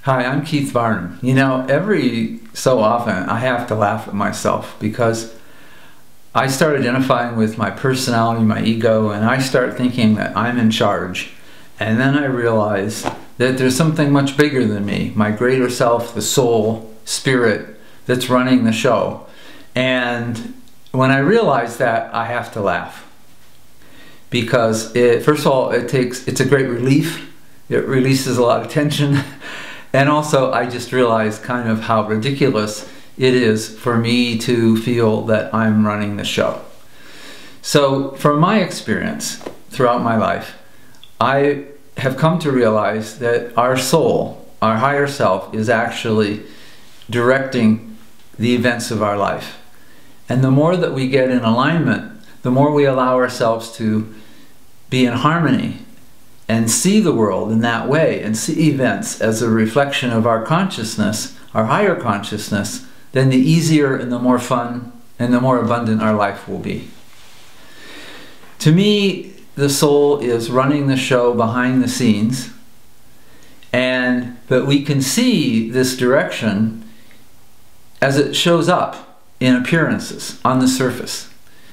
Hi, I'm Keith Varnum. You know, every so often I have to laugh at myself because I start identifying with my personality, my ego, and I start thinking that I'm in charge. And then I realize that there's something much bigger than me, my greater self, the soul, spirit, that's running the show. And when I realize that, I have to laugh. Because first of all, it's a great relief. It releases a lot of tension. And also, I just realized kind of how ridiculous it is for me to feel that I'm running the show. So, from my experience throughout my life, I have come to realize that our soul, our higher self, is actually directing the events of our life. And the more that we get in alignment, the more we allow ourselves to be in harmony and see the world in that way and see events as a reflection of our consciousness, our higher consciousness, then the easier and the more fun and the more abundant our life will be. To me, the soul is running the show behind the scenes, but we can see this direction as it shows up in appearances on the surface.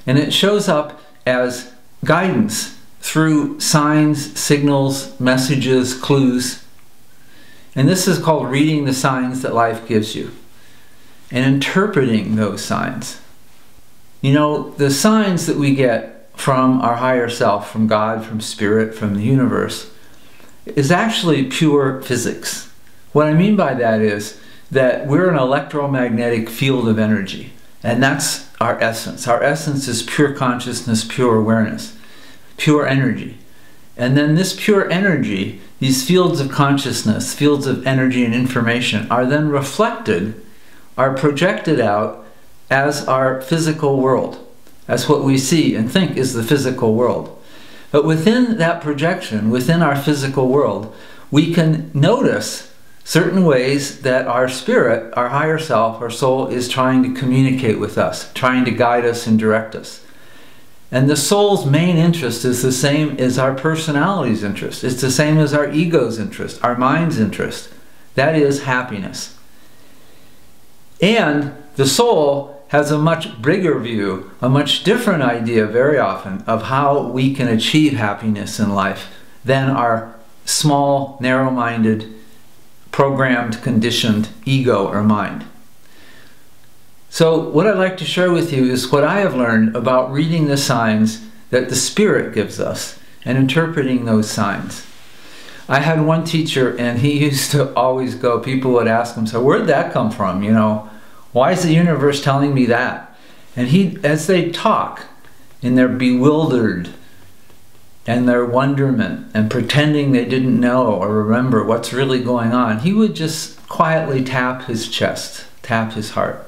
And it shows up as guidance through signs, signals, messages, clues. And this is called reading the signs that life gives you and interpreting those signs. You know, the signs that we get from our higher self, from God, from spirit, from the universe, is actually pure physics. What I mean by that is that we're an electromagnetic field of energy, and that's our essence. Our essence is pure consciousness, pure awareness. Pure energy. And then this pure energy, these fields of consciousness, fields of energy and information, are then reflected, are projected out as our physical world. That's what we see and think is the physical world. But within that projection, within our physical world, we can notice certain ways that our spirit, our higher self, our soul, is trying to communicate with us, trying to guide us and direct us. And the soul's main interest is the same as our personality's interest. It's the same as our ego's interest, our mind's interest. That is happiness. And the soul has a much bigger view, a much different idea very often of how we can achieve happiness in life than our small, narrow-minded, programmed, conditioned ego or mind. So what I'd like to share with you is what I have learned about reading the signs that the Spirit gives us and interpreting those signs. I had one teacher, and he used to always go, people would ask him, so where'd that come from? You know, why is the universe telling me that? And he, as they talk in their bewildered and their wonderment and pretending they didn't know or remember what's really going on, he would just quietly tap his chest, tap his heart.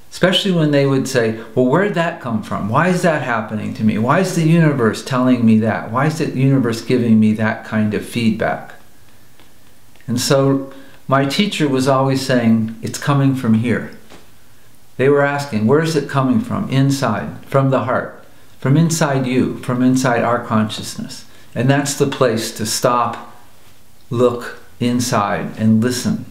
Especially when they would say, well, where'd that come from? Why is that happening to me? Why is the universe telling me that? Why is the universe giving me that kind of feedback? And so my teacher was always saying, it's coming from here. They were asking, where is it coming from? Inside, from the heart, from inside you, from inside our consciousness. And that's the place to stop, look inside, and listen.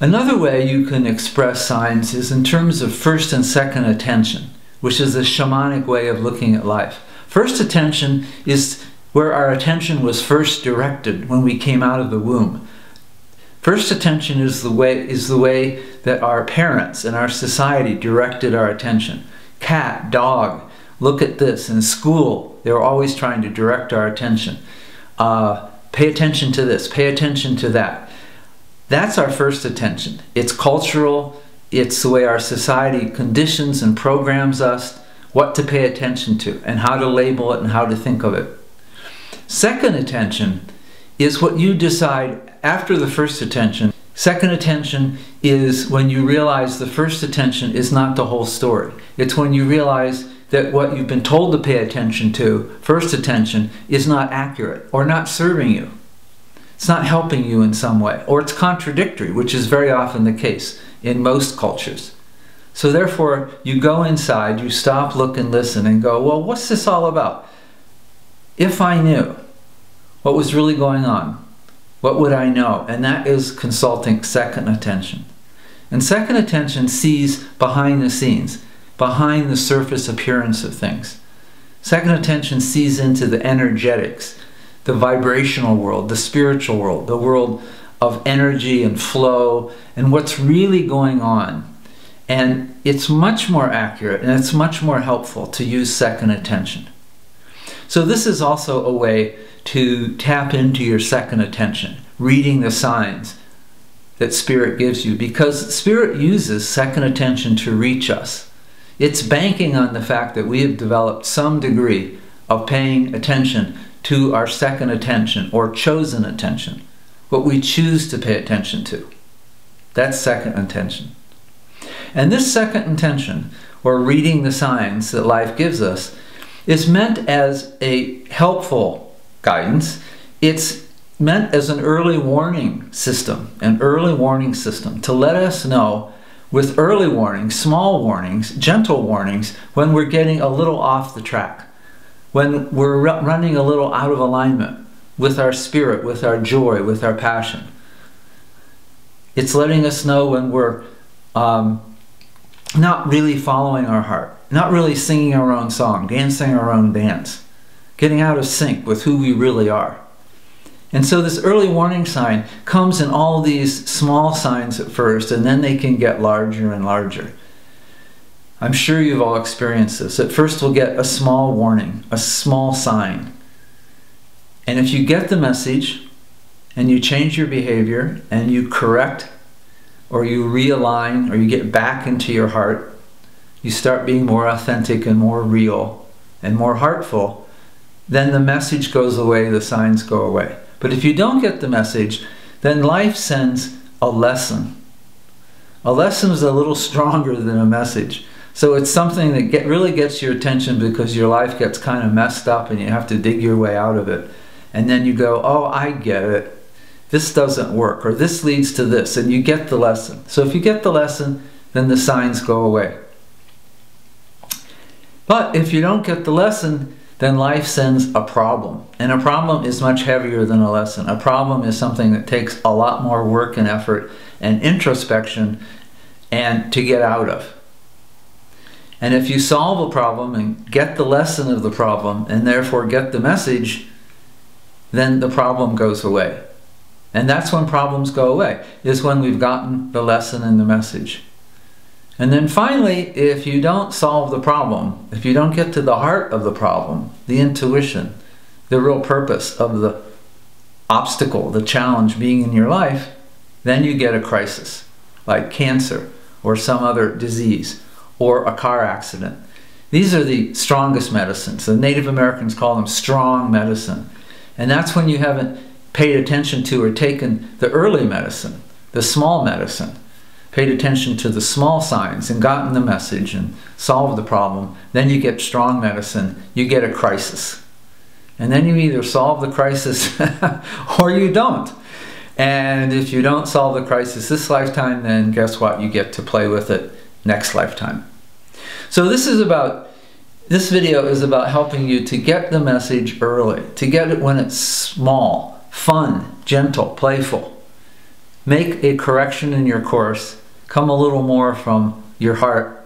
Another way you can express signs is in terms of first and second attention, which is a shamanic way of looking at life. First attention is where our attention was first directed when we came out of the womb. First attention is the way that our parents and our society directed our attention. Cat, dog, look at this. In school, they were always trying to direct our attention. Pay attention to this, pay attention to that. That's our first attention. It's cultural, it's the way our society conditions and programs us what to pay attention to and how to label it and how to think of it. Second attention is what you decide after the first attention. Second attention is when you realize the first attention is not the whole story. It's when you realize that what you've been told to pay attention to, first attention, is not accurate or not serving you. It's not helping you in some way, or it's contradictory, which is very often the case in most cultures. So therefore, you go inside, you stop, look, and listen, and go, well, what's this all about? If I knew what was really going on, What would I know? And that is consulting second attention. And second attention sees behind the scenes, behind the surface appearance of things. Second attention sees into the energetics, the vibrational world, the spiritual world, the world of energy and flow, and what's really going on. And it's much more accurate and it's much more helpful to use second attention. So this is also a way to tap into your second attention, reading the signs that Spirit gives you, because Spirit uses second attention to reach us. It's banking on the fact that we have developed some degree of paying attention to our second attention or chosen attention, what we choose to pay attention to. That's second attention. And this second intention, or reading the signs that life gives us, is meant as a helpful guidance. It's meant as an early warning system, to let us know with early warnings, small warnings, gentle warnings, when we're getting a little off the track, when we're running a little out of alignment with our spirit, with our joy, with our passion. It's letting us know when we're not really following our heart, not really singing our own song, dancing our own dance, getting out of sync with who we really are. And so this early warning sign comes in all these small signs at first, and then they can get larger and larger. I'm sure you've all experienced this. At first we'll get a small warning, a small sign. And if you get the message, and you change your behavior, and you correct, or you realign, or you get back into your heart, you start being more authentic and more real and more heartful, then the message goes away, the signs go away. But if you don't get the message, then life sends a lesson. A lesson is a little stronger than a message. So it's something that really gets your attention because your life gets kind of messed up and you have to dig your way out of it. And then you go, oh, I get it. This doesn't work, or this leads to this, and you get the lesson. So if you get the lesson, then the signs go away. But if you don't get the lesson, then life sends a problem. And a problem is much heavier than a lesson. A problem is something that takes a lot more work and effort and introspection and to get out of. And if you solve a problem and get the lesson of the problem and therefore get the message, then the problem goes away. And that's when problems go away, is when we've gotten the lesson and the message. And then finally, if you don't solve the problem, if you don't get to the heart of the problem, the intuition, the real purpose of the obstacle, the challenge being in your life, then you get a crisis, like cancer or some other disease or a car accident. These are the strongest medicines. The Native Americans call them strong medicine. And that's when you haven't paid attention to or taken the early medicine, the small medicine, paid attention to the small signs and gotten the message and solved the problem. Then you get strong medicine, you get a crisis. And then you either solve the crisis or you don't. And if you don't solve the crisis this lifetime, then guess what? You get to play with it next lifetime. So this video is about helping you to get the message early, to get it when it's small, fun, gentle, playful. Make a correction in your course, come a little more from your heart,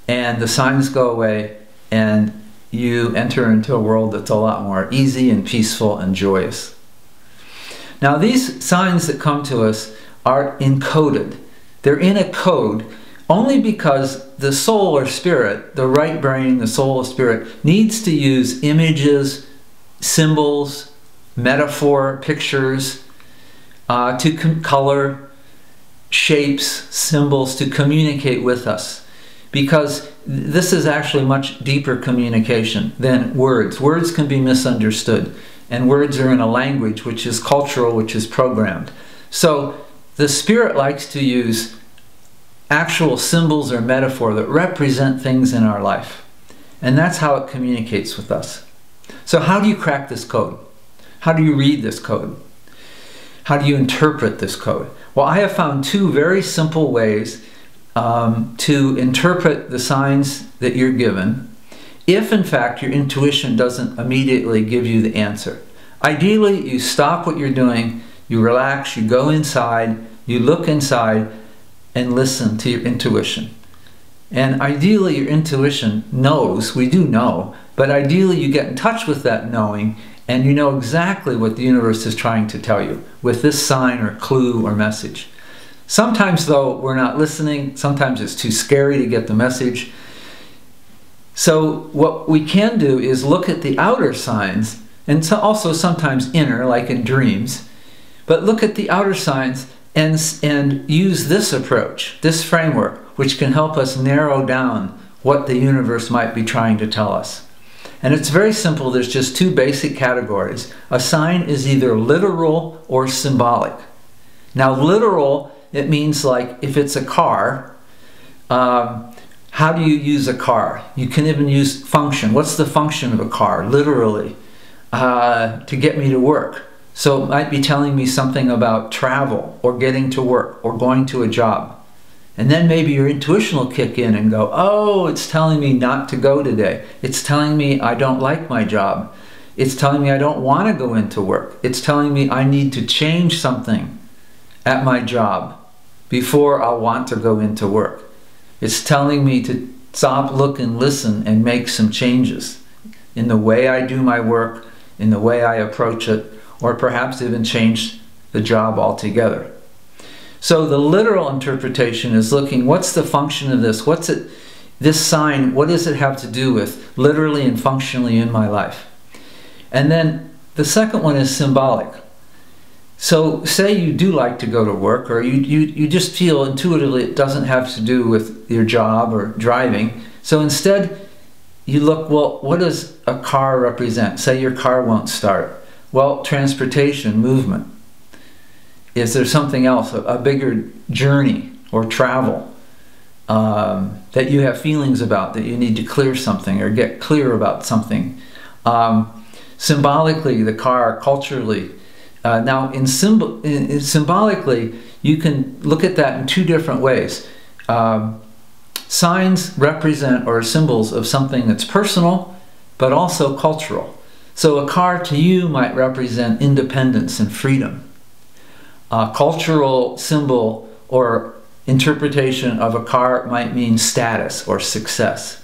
and the signs go away, and you enter into a world that's a lot more easy and peaceful and joyous. Now these signs that come to us are encoded. They're in a code only because the soul or spirit, the right brain, the soul or spirit, needs to use images, symbols, metaphor, pictures, to color, shapes, symbols to communicate with us. Because this is actually much deeper communication than words. Words can be misunderstood, and words are in a language which is cultural, which is programmed. So the spirit likes to use actual symbols or metaphor that represent things in our life. And that's how it communicates with us. So how do you crack this code? How do you read this code? How do you interpret this code? Well, I have found two very simple ways to interpret the signs that you're given, if in fact your intuition doesn't immediately give you the answer. Ideally, you stop what you're doing, you relax, you go inside, you look inside and listen to your intuition. And ideally your intuition knows, we do know, but ideally you get in touch with that knowing and you know exactly what the universe is trying to tell you with this sign or clue or message. Sometimes though we're not listening, sometimes it's too scary to get the message. So what we can do is look at the outer signs, and so also sometimes inner, like in dreams, but look at the outer signs and use this approach, this framework, which can help us narrow down what the universe might be trying to tell us. And it's very simple. There's just two basic categories. A sign is either literal or symbolic. Now literal, it means like if it's a car, how do you use a car? You can even use function. What's the function of a car? Literally, to get me to work. So it might be telling me something about travel or getting to work or going to a job. And then maybe your intuition will kick in and go, oh, it's telling me not to go today. It's telling me I don't like my job. It's telling me I don't want to go into work. It's telling me I need to change something at my job before I'll want to go into work. It's telling me to stop, look, and listen and make some changes in the way I do my work, in the way I approach it, or perhaps even change the job altogether. So the literal interpretation is looking, what's the function of this? What's it, this sign, what does it have to do with literally and functionally in my life? And then the second one is symbolic. So say you do like to go to work, or you just feel intuitively it doesn't have to do with your job or driving. So instead you look, well, what does a car represent? Say your car won't start. Well, transportation, movement. Is there something else, a bigger journey or travel that you have feelings about, that you need to clear something or get clear about something? Symbolically, the car, culturally. Now, symbolically, you can look at that in two different ways. Signs represent or are symbols of something that's personal, but also cultural. So a car to you might represent independence and freedom. A cultural symbol or interpretation of a car might mean status or success.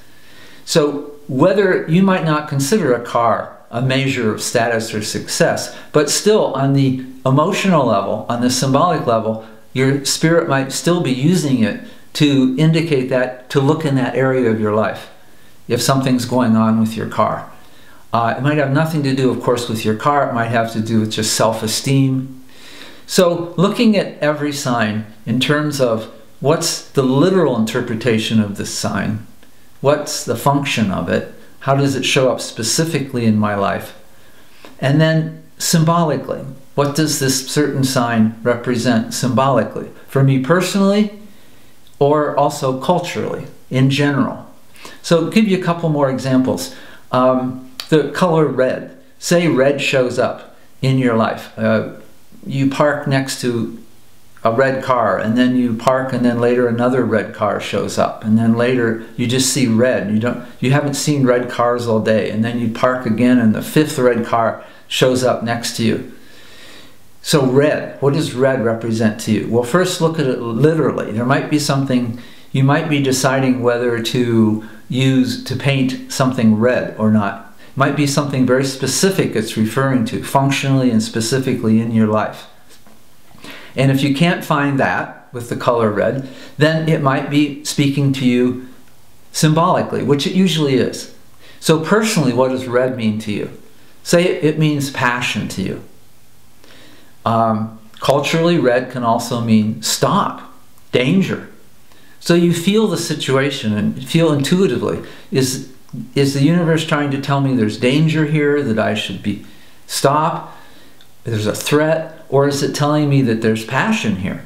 So whether you might not consider a car a measure of status or success, but still on the emotional level, on the symbolic level, your spirit might still be using it to indicate that, to look in that area of your life if something's going on with your car. It might have nothing to do, of course, with your car. It might have to do with just self-esteem. So looking at every sign in terms of what's the literal interpretation of this sign, what's the function of it, how does it show up specifically in my life, and then symbolically, what does this certain sign represent symbolically for me personally or also culturally in general. So I'll give you a couple more examples. The color red. Say red shows up in your life. You park next to a red car, and then you park, and then later another red car shows up, and then later you just see red. You haven't seen red cars all day, and then you park again and the fifth red car shows up next to you. So red, what does red represent to you? Well, first look at it literally. There might be something, you might be deciding whether to paint something red or not. It might be something very specific it's referring to, functionally and specifically in your life. And if you can't find that with the color red, then it might be speaking to you symbolically, which it usually is. So personally, what does red mean to you? Say it means passion to you. Culturally, red can also mean stop, danger. So you feel the situation and feel intuitively, is the universe trying to tell me there's danger here, that I should stop, there's a threat, or is it telling me that there's passion here?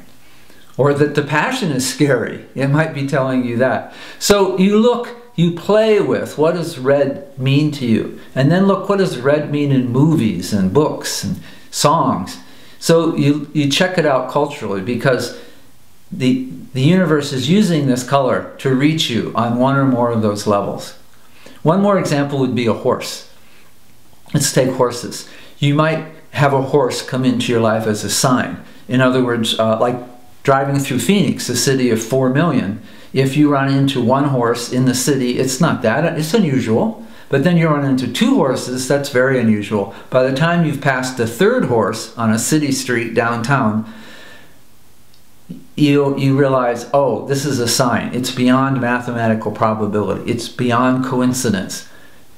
Or that the passion is scary? It might be telling you that. So you look, you play with what does red mean to you? And then look, what does red mean in movies and books and songs? So you check it out culturally, because the universe is using this color to reach you on one or more of those levels. One more example would be a horse. Let's take horses. You might have a horse come into your life as a sign. In other words, like driving through Phoenix, a city of 4 million, if you run into one horse in the city, it's not that, it's unusual. But then you run into 2 horses, that's very unusual. By the time you've passed the 3rd horse on a city street downtown, you realize, oh, this is a sign. It's beyond mathematical probability. It's beyond coincidence.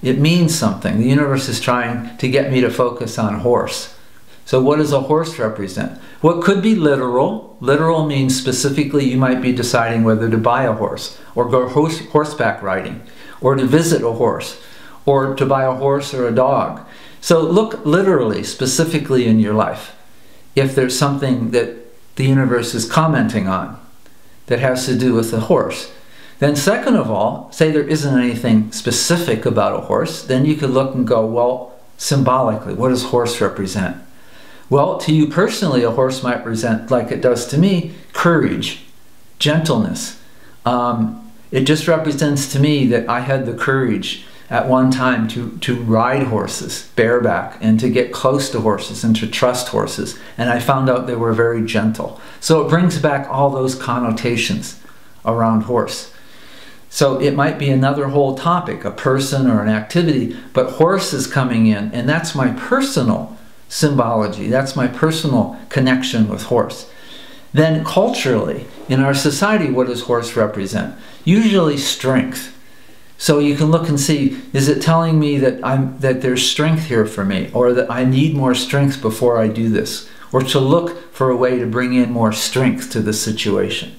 It means something. The universe is trying to get me to focus on horse. So what does a horse represent? What could be literal. Literal means specifically you might be deciding whether to buy a horse, or go horseback riding, or to visit a horse, or to buy a horse or a dog. So look literally, specifically in your life, if there's something that the universe is commenting on that has to do with the horse. Then second of all, say there isn't anything specific about a horse, then you could look and go, well, symbolically, what does horse represent? Well, to you personally, a horse might represent, like it does to me, courage, gentleness. It just represents to me that I had the courage at one time to ride horses bareback and to get close to horses and to trust horses. And I found out they were very gentle. So it brings back all those connotations around horse. So it might be another whole topic, a person or an activity, but horse is coming in, and that's my personal symbology. That's my personal connection with horse. Then culturally, in our society, what does horse represent? Usually strength. So you can look and see, is it telling me that there's strength here for me, or that I need more strength before I do this, or to look for a way to bring in more strength to the situation.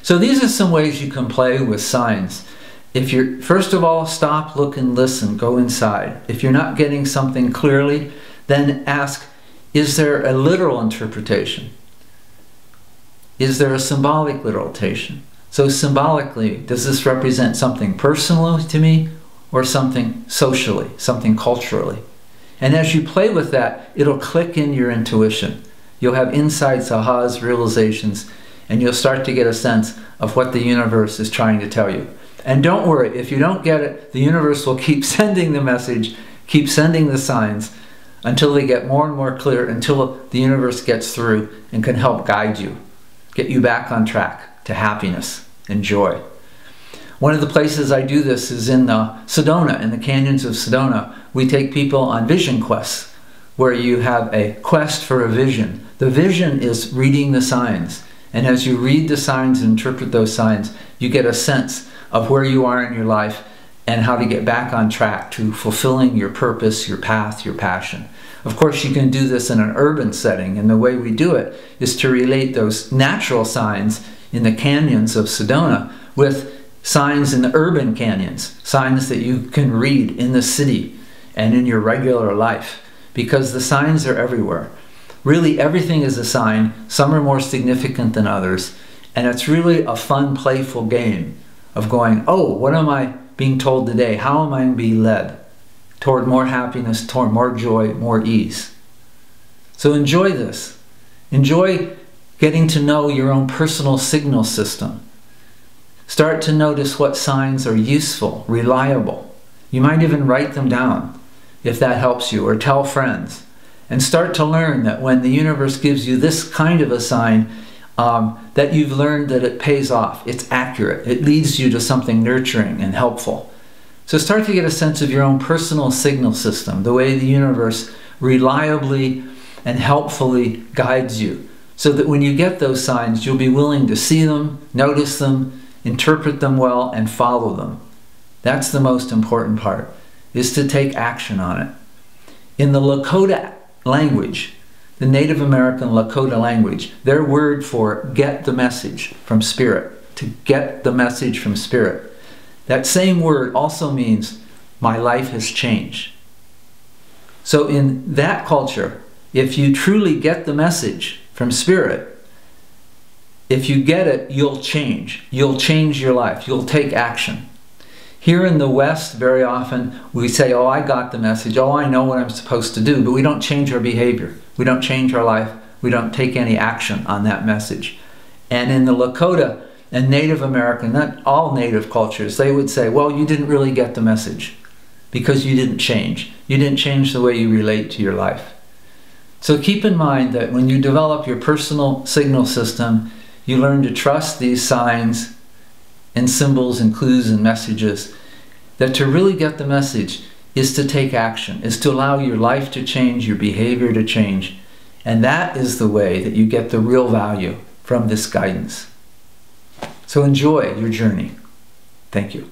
So these are some ways you can play with signs. If you're, first of all, stop, look and listen, go inside. If you're not getting something clearly, then ask, is there a literal interpretation? Is there a symbolic literalization? So symbolically, does this represent something personally to me, or something socially, something culturally? And as you play with that, it'll click in your intuition. You'll have insights, ahas, realizations, and you'll start to get a sense of what the universe is trying to tell you. And don't worry, if you don't get it, the universe will keep sending the message, keep sending the signs, until they get more and more clear, until the universe gets through and can help guide you, get you back on track to happiness and joy. One of the places I do this is in Sedona, in the canyons of Sedona. We take people on vision quests, where you have a quest for a vision. The vision is reading the signs. And as you read the signs and interpret those signs, you get a sense of where you are in your life and how to get back on track to fulfilling your purpose, your path, your passion. Of course, you can do this in an urban setting, and the way we do it is to relate those natural signs in the canyons of Sedona with signs in the urban canyons, signs that you can read in the city and in your regular life, because the signs are everywhere. Really, everything is a sign. Some are more significant than others, and it's really a fun, playful game of going, oh, what am I being told today? How am I going to be led toward more happiness, toward more joy, more ease? So enjoy this. Enjoy getting to know your own personal signal system. Start to notice what signs are useful, reliable. You might even write them down if that helps you, or tell friends. And start to learn that when the universe gives you this kind of a sign, that you've learned that it pays off. It's accurate. It leads you to something nurturing and helpful. So start to get a sense of your own personal signal system, the way the universe reliably and helpfully guides you, so that when you get those signs, you'll be willing to see them, notice them, interpret them well, and follow them. That's the most important part, is to take action on it. In the Lakota language, the Native American Lakota language, their word for get the message from spirit, to get the message from spirit, that same word also means my life has changed. So in that culture, if you truly get the message from spirit, if you get it, you'll change. You'll change your life. You'll take action. Here in the West, very often we say, oh, I got the message. Oh, I know what I'm supposed to do. But we don't change our behavior. We don't change our life. We don't take any action on that message. And in the Lakota and Native American, not all native cultures, they would say, well, you didn't really get the message because you didn't change. You didn't change the way you relate to your life. So keep in mind that when you develop your personal signal system, you learn to trust these signs and symbols and clues and messages, that to really get the message is to take action, is to allow your life to change, your behavior to change. And that is the way that you get the real value from this guidance. So enjoy your journey. Thank you.